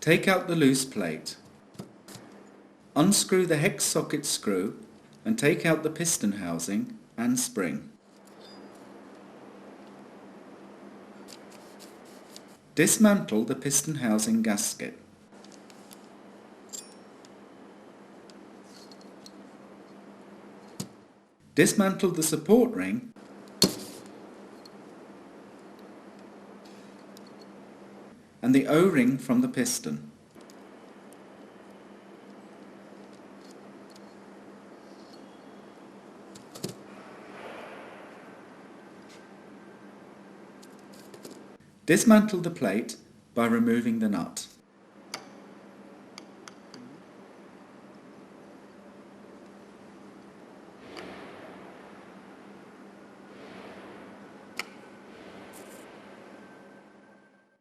Take out the loose plate. Unscrew the hex socket screw and take out the piston housing and spring. Dismantle the piston housing gasket. Dismantle the support ring and the O-ring from the piston. Dismantle the plate by removing the nut.